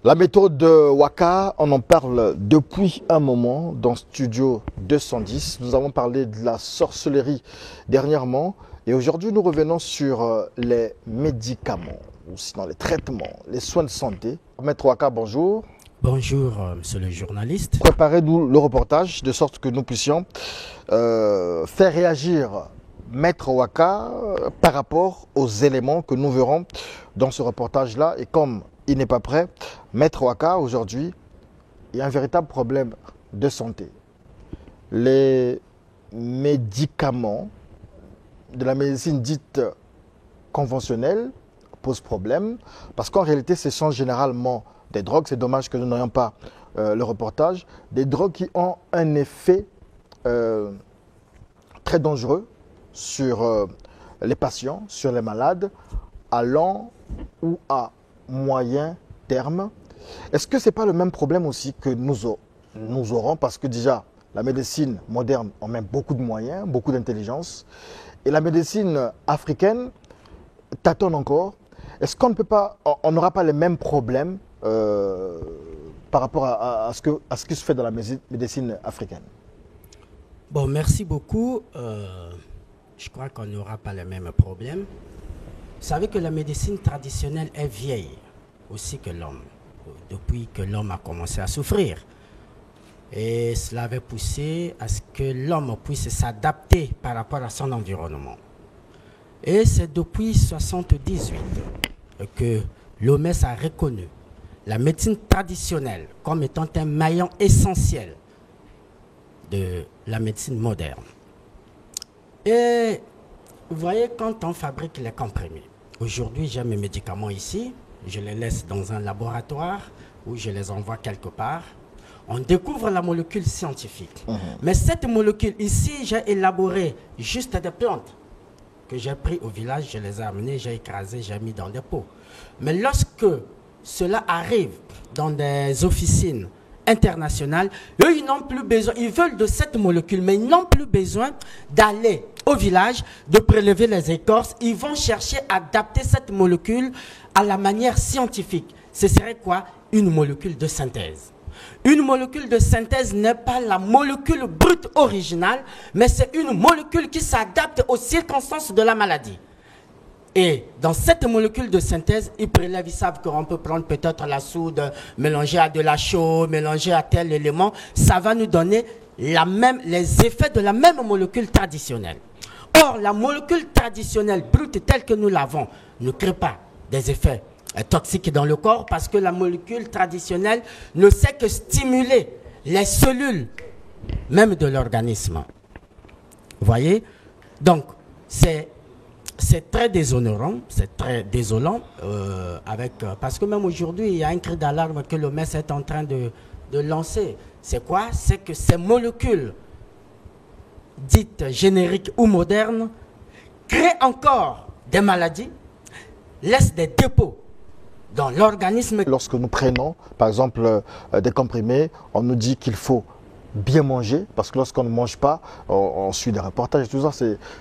La méthode Waka, on en parle depuis un moment dans Studio 210. Nous avons parlé de la sorcellerie dernièrement et aujourd'hui nous revenons sur les médicaments, ou sinon les traitements, les soins de santé. Maître Waka, bonjour. Bonjour, monsieur le journaliste. Préparez-nous le reportage de sorte que nous puissions faire réagir Maître Waka par rapport aux éléments que nous verrons dans ce reportage-là. Et comme il n'est pas prêt, Maître Waka, aujourd'hui, il y a un véritable problème de santé. Les médicaments de la médecine dite conventionnelle posent problème parce qu'en réalité, ce sont généralement des drogues. C'est dommage que nous n'ayons pas le reportage. Des drogues qui ont un effet très dangereux sur les patients, sur les malades, à long ou à moyen terme. Est-ce que ce n'est pas le même problème aussi que nous aurons parce que déjà, la médecine moderne en met beaucoup de moyens, beaucoup d'intelligence. Et la médecine africaine tâtonne encore. Est-ce qu'on ne peut pas, on n'aura pas les mêmes problèmes par rapport à ce qui se fait dans la médecine africaine? Bon, merci beaucoup. Je crois qu'on n'aura pas les mêmes problèmes. Vous savez que la médecine traditionnelle est vieille aussi que l'homme, depuis que l'homme a commencé à souffrir. Et cela avait poussé à ce que l'homme puisse s'adapter par rapport à son environnement. Et c'est depuis 1978 que l'OMS a reconnu la médecine traditionnelle comme étant un maillon essentiel de la médecine moderne. Et vous voyez, quand on fabrique les comprimés, aujourd'hui j'ai mes médicaments ici, je les laisse dans un laboratoire ou je les envoie quelque part. On découvre la molécule scientifique. Mais cette molécule ici, j'ai élaboré juste des plantes que j'ai pris au village, je les ai amenées, j'ai écrasées, j'ai mis dans des pots. Mais lorsque cela arrive dans des officines internationales, eux, ils n'ont plus besoin, ils veulent de cette molécule, mais ils n'ont plus besoin d'aller au village, de prélever les écorces. Ils vont chercher à adapter cette molécule à la manière scientifique. Ce serait quoi? Une molécule de synthèse. Une molécule de synthèse n'est pas la molécule brute originale, mais c'est une molécule qui s'adapte aux circonstances de la maladie. Et dans cette molécule de synthèse, ils prélèvent, ils savent qu'on peut prendre peut-être la soude, mélanger à de la chaux, mélanger à tel élément. Ça va nous donner les effets de la même molécule traditionnelle. Or, la molécule traditionnelle brute telle que nous l'avons ne crée pas des effets toxiques dans le corps parce que la molécule traditionnelle ne sait que stimuler les cellules même de l'organisme. Vous voyez? Donc, c'est très déshonorant, c'est très désolant parce que même aujourd'hui, il y a un cri d'alarme que l'OMS est en train de lancer. C'est quoi? C'est que ces molécules dites génériques ou modernes créent encore des maladies, laissent des dépôts dans l'organisme. Lorsque nous prenons, par exemple, des comprimés, on nous dit qu'il faut bien manger, parce que lorsqu'on ne mange pas, on suit des reportages et tout ça,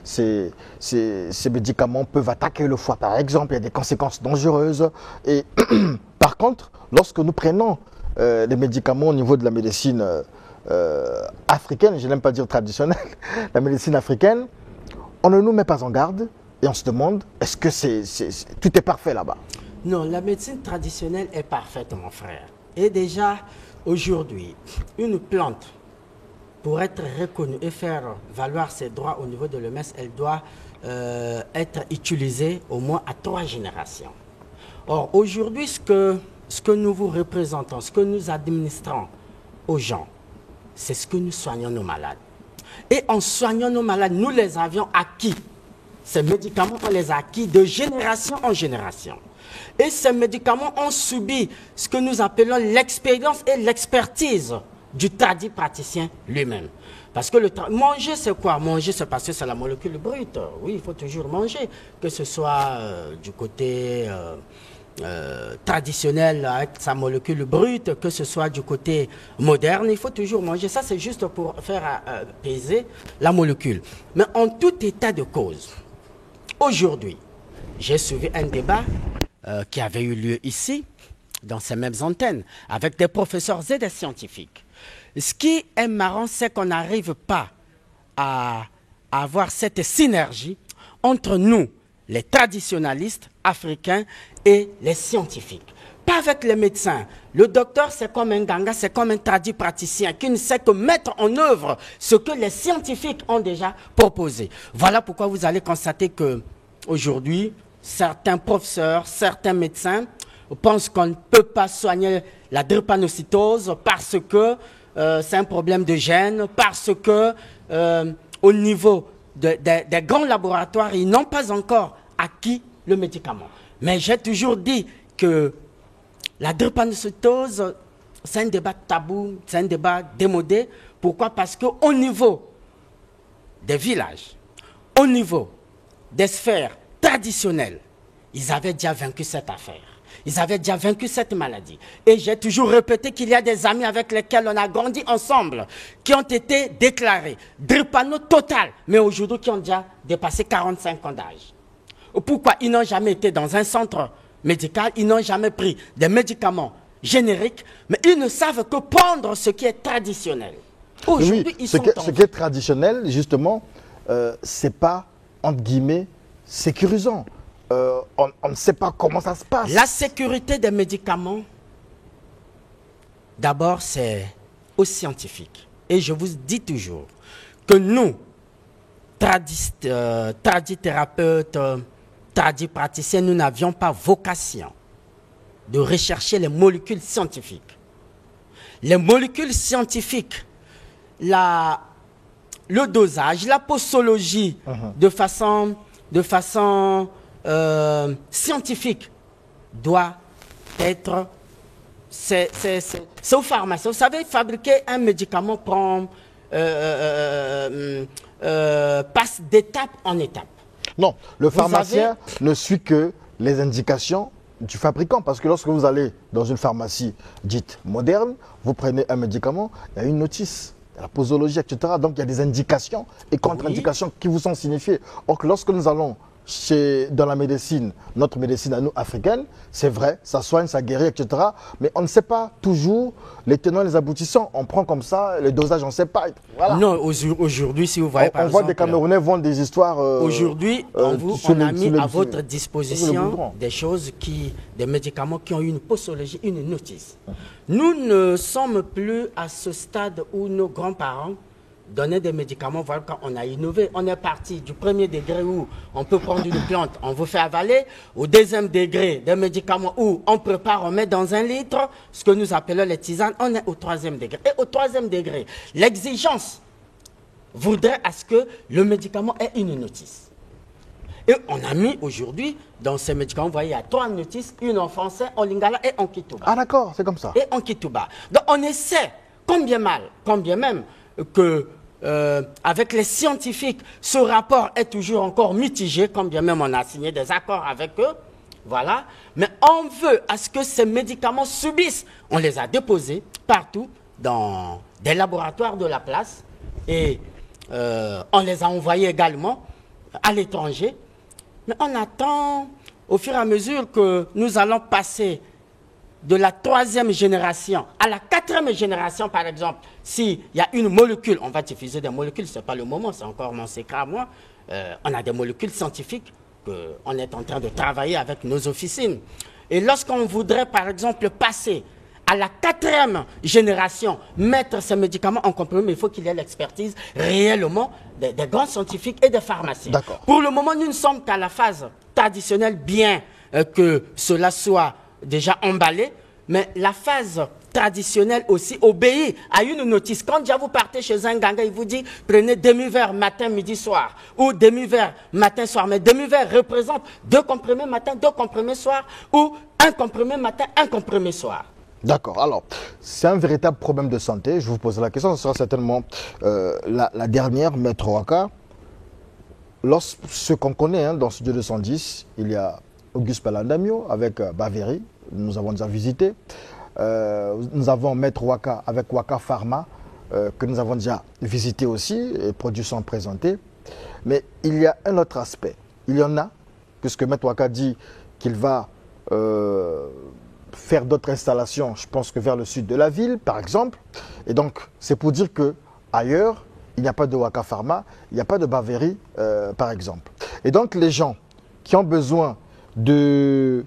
ces médicaments peuvent attaquer le foie, par exemple, il y a des conséquences dangereuses. Et par contre, lorsque nous prenons des médicaments au niveau de la médecine africaine, je n'aime pas dire traditionnelle, la médecine africaine, on ne nous met pas en garde et on se demande, est-ce que tout est parfait là-bas? Non, la médecine traditionnelle est parfaite, mon frère. Et déjà, aujourd'hui, une plante, pour être reconnue et faire valoir ses droits au niveau de l'OMS, elle doit être utilisée au moins à 3 générations. Or, aujourd'hui, ce que nous vous représentons, ce que nous administrons aux gens, c'est ce que nous soignons nos malades. Et en soignant nos malades, nous les avions acquis. Ces médicaments, on les a acquis de génération en génération. Et ces médicaments ont subi ce que nous appelons l'expérience et l'expertise du tradipraticien lui-même. Parce que manger, c'est quoi? Manger, c'est parce que c'est la molécule brute. Oui, il faut toujours manger, que ce soit du côté traditionnel avec sa molécule brute, que ce soit du côté moderne, il faut toujours manger. Ça, c'est juste pour faire peser la molécule. Mais en tout état de cause, aujourd'hui, j'ai suivi un débat qui avait eu lieu ici, dans ces mêmes antennes, avec des professeurs et des scientifiques. Ce qui est marrant, c'est qu'on n'arrive pas à avoir cette synergie entre nous, les traditionalistes africains, et les scientifiques. Pas avec les médecins. Le docteur, c'est comme un ganga, c'est comme un tradipraticien qui ne sait que mettre en œuvre ce que les scientifiques ont déjà proposé. Voilà pourquoi vous allez constater que aujourd'hui, certains professeurs, certains médecins pensent qu'on ne peut pas soigner la drépanocytose parce que c'est un problème de gène, parce que au niveau des grands laboratoires, ils n'ont pas encore acquis le médicament. Mais j'ai toujours dit que la drépanocytose, c'est un débat tabou, c'est un débat démodé. Pourquoi? Parce qu'au niveau des villages, au niveau des sphères traditionnelles, ils avaient déjà vaincu cette affaire. Ils avaient déjà vaincu cette maladie. Et j'ai toujours répété qu'il y a des amis avec lesquels on a grandi ensemble, qui ont été déclarés drépano total, mais aujourd'hui qui ont déjà dépassé 45 ans d'âge. Pourquoi? Ils n'ont jamais été dans un centre médical, ils n'ont jamais pris des médicaments génériques, mais ils ne savent que prendre ce qui est traditionnel. Aujourd'hui, oui, ils ce sont qui est traditionnel, justement, c'est pas, entre guillemets, sécurisant. On ne sait pas comment ça se passe. La sécurité des médicaments, d'abord, c'est aux scientifiques. Et je vous dis toujours que nous, tradithérapeutes, tradipraticiens, nous n'avions pas vocation de rechercher les molécules scientifiques. Les molécules scientifiques, le dosage, la posologie de façon scientifique doit être... C'est aux pharmaciens. Vous savez, fabriquer un médicament prend... passe d'étape en étape. Non, le pharmacien ne suit que les indications du fabricant. Parce que lorsque vous allez dans une pharmacie dite moderne, vous prenez un médicament, il y a une notice, la posologie, etc. Donc il y a des indications et contre-indications qui vous sont signifiées. Or, lorsque nous allons dans la médecine, notre médecine à nous africaine, c'est vrai, ça soigne, ça guérit, etc. Mais on ne sait pas toujours les tenants et les aboutissants. On prend comme ça, les dosages, on ne sait pas. Voilà. Non, aujourd'hui, si vous voyez par exemple... On voit des Camerounais vendre des histoires... Aujourd'hui, on a mis à votre disposition des choses des médicaments qui ont une posologie, une notice. Nous ne sommes plus à ce stade où nos grands-parents donner des médicaments, voilà, quand on a innové, on est parti du premier degré où on peut prendre une plante, on vous fait avaler, au deuxième degré des médicaments où on prépare, on met dans un litre, ce que nous appelons les tisanes, on est au troisième degré. Et au troisième degré, l'exigence voudrait à ce que le médicament ait une notice. Et on a mis aujourd'hui, dans ces médicaments, vous voyez, il y a 3 notices, une en français, en lingala et en kituba. Ah d'accord, c'est comme ça. Et en kituba. Donc on essaie, combien même, que avec les scientifiques, ce rapport est toujours encore mitigé, comme bien même on a signé des accords avec eux, voilà. Mais on veut à ce que ces médicaments subissent, on les a déposés partout dans des laboratoires de la place et on les a envoyés également à l'étranger. Mais on attend au fur et à mesure que nous allons passer de la 3e génération à la 4e génération, par exemple, s'il y a une molécule, on va diffuser des molécules, ce n'est pas le moment, c'est encore mon secret à moi. On a des molécules scientifiques qu'on est en train de travailler avec nos officines. Et lorsqu'on voudrait, par exemple, passer à la 4e génération, mettre ces médicaments en comprimé, il faut qu'il y ait l'expertise réellement des grands scientifiques et des pharmaciens. Pour le moment, nous ne sommes qu'à la phase traditionnelle, bien que cela soit déjà emballé, mais la phase traditionnelle aussi obéit à une notice. Quand déjà vous partez chez un ganga, il vous dit prenez demi-verre matin, midi, soir, ou demi-verre matin, soir. Mais demi-verre représente 2 comprimés matin, 2 comprimés soir, ou 1 comprimé matin, 1 comprimé soir. D'accord. Alors, c'est un véritable problème de santé. Je vous pose la question, ce sera certainement la dernière, Maître Waka. Ce qu'on connaît dans ce studio 210, il y a Auguste Palandamio avec Baveri, nous avons déjà visité. Nous avons Maître Waka avec Waka Pharma, que nous avons déjà visité aussi, et produits sont présentés. Mais il y a un autre aspect. Il y en a, puisque Maître Waka dit qu'il va faire d'autres installations, je pense que vers le sud de la ville, par exemple. Et donc, c'est pour dire que ailleurs, il n'y a pas de Waka Pharma, il n'y a pas de Baveri, par exemple. Et donc, les gens qui ont besoin des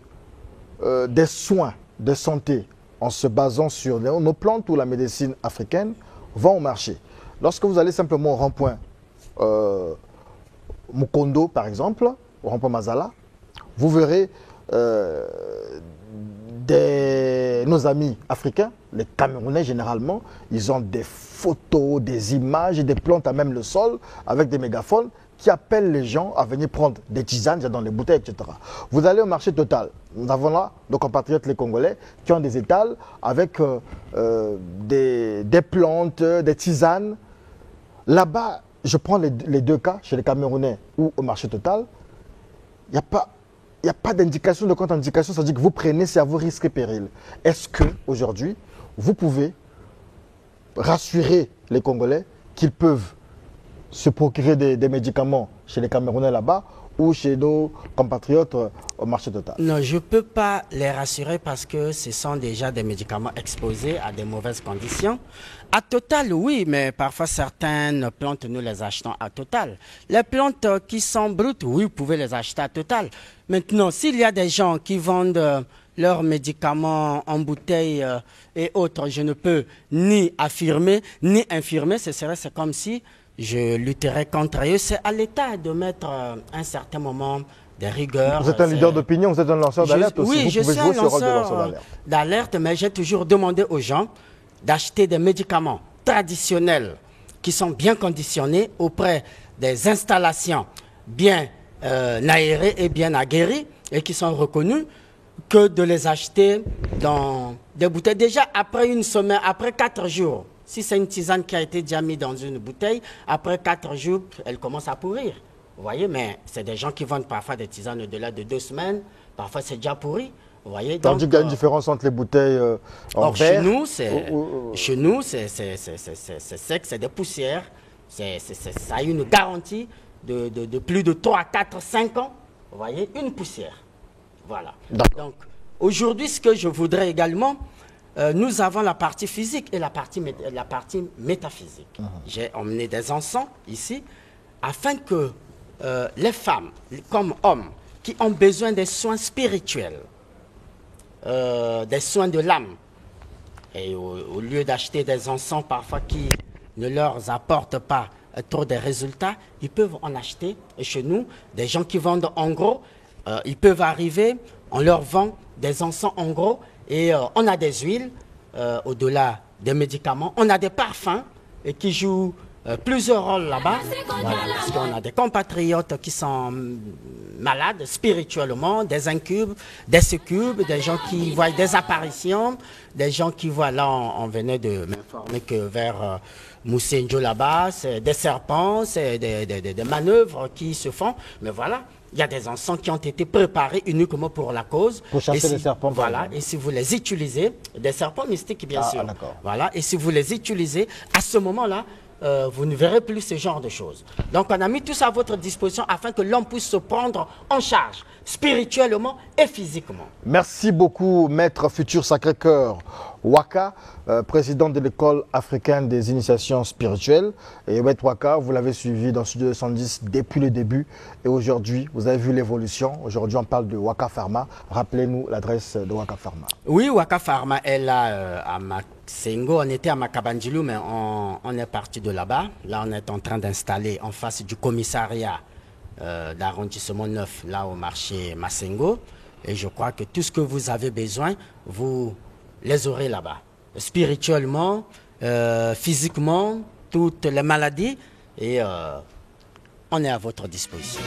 soins de santé en se basant sur nos plantes ou la médecine africaine vont au marché. Lorsque vous allez simplement au rond-point Mukondo, par exemple, au rond-point Mazala, vous verrez nos amis africains, les Camerounais généralement, ils ont des photos, des images et des plantes à même le sol avec des mégaphones qui appellent les gens à venir prendre des tisanes dans les bouteilles, etc. Vous allez au marché Total. Nous avons là nos compatriotes les Congolais qui ont des étals avec des plantes, des tisanes. Là-bas, je prends les deux cas, chez les Camerounais ou au marché Total, il n'y a pas d'indication de contre-indication, c'est-à-dire que vous prenez, c'est à vos risques et périls. Est-ce qu'aujourd'hui, vous pouvez rassurer les Congolais qu'ils peuvent se procurer des médicaments chez les Camerounais là-bas ou chez nos compatriotes au marché Total? Non, je ne peux pas les rassurer parce que ce sont déjà des médicaments exposés à des mauvaises conditions. À Total, oui, mais parfois certaines plantes, nous les achetons à Total. Les plantes qui sont brutes, oui, vous pouvez les acheter à Total. Maintenant, s'il y a des gens qui vendent leurs médicaments en bouteille et autres, je ne peux ni affirmer, ni infirmer. C'est comme si je lutterais contre eux. C'est à l'État de mettre à un certain moment des rigueurs. Vous êtes un leader d'opinion, vous êtes un lanceur d'alerte aussi. Oui, vous je pouvez suis jouer un ce rôle de lanceur lanceur d'alerte, mais j'ai toujours demandé aux gens d'acheter des médicaments traditionnels qui sont bien conditionnés auprès des installations bien aérées et bien aguerries et qui sont reconnues, que de les acheter dans des bouteilles. Déjà, après une semaine, après 4 jours, si c'est une tisane qui a été déjà mise dans une bouteille, après 4 jours, elle commence à pourrir. Vous voyez, mais c'est des gens qui vendent parfois des tisanes au-delà de 2 semaines. Parfois, c'est déjà pourri. Vous voyez, tandis qu'il y a une différence entre les bouteilles en verre. Chez nous, c'est sec, c'est des poussières. Ça a une garantie de plus de 3, 4, 5 ans. Vous voyez, une poussière. Voilà. Donc, aujourd'hui, ce que je voudrais également, nous avons la partie physique et la partie métaphysique. J'ai emmené des encens ici afin que les femmes, comme hommes, qui ont besoin des soins spirituels, des soins de l'âme, et au lieu d'acheter des encens parfois qui ne leur apportent pas trop de résultats, ils peuvent en acheter. Et chez nous, des gens qui vendent en gros, ils peuvent arriver, on leur vend des encens en gros, et on a des huiles, au-delà des médicaments, on a des parfums et qui jouent plusieurs rôles là-bas. Voilà, parce qu'on a des compatriotes qui sont malades spirituellement, des incubes, des succubes, des gens qui voient des apparitions, des gens qui voient, là on venait de m'informer que vers Moussenjo là-bas, c'est des serpents, c'est des manœuvres qui se font, mais voilà. Il y a des encens qui ont été préparés uniquement pour la cause. Pour chasser les serpents. Voilà, et si vous les utilisez, des serpents mystiques bien sûr. Voilà, et si vous les utilisez, à ce moment-là, vous ne verrez plus ce genre de choses. Donc on a mis tout ça à votre disposition afin que l'homme puisse se prendre en charge spirituellement et physiquement. Merci beaucoup, Maître Futur Sacré-Cœur Waka, président de l'école africaine des initiations spirituelles. Et Maître Waka, vous l'avez suivi dans Studio 210 depuis le début. Et aujourd'hui, vous avez vu l'évolution. Aujourd'hui, on parle de Waka Pharma. Rappelez-nous l'adresse de Waka Pharma. Oui, Waka Pharma est là à Masengo. On était à Makabandjilou, mais on est parti de là-bas. Là, on est en train d'installer en face du commissariat d'arrondissement 9, là au marché Masengo. Et je crois que tout ce que vous avez besoin, vous les aurez là-bas. Spirituellement, physiquement, toutes les maladies. Et on est à votre disposition.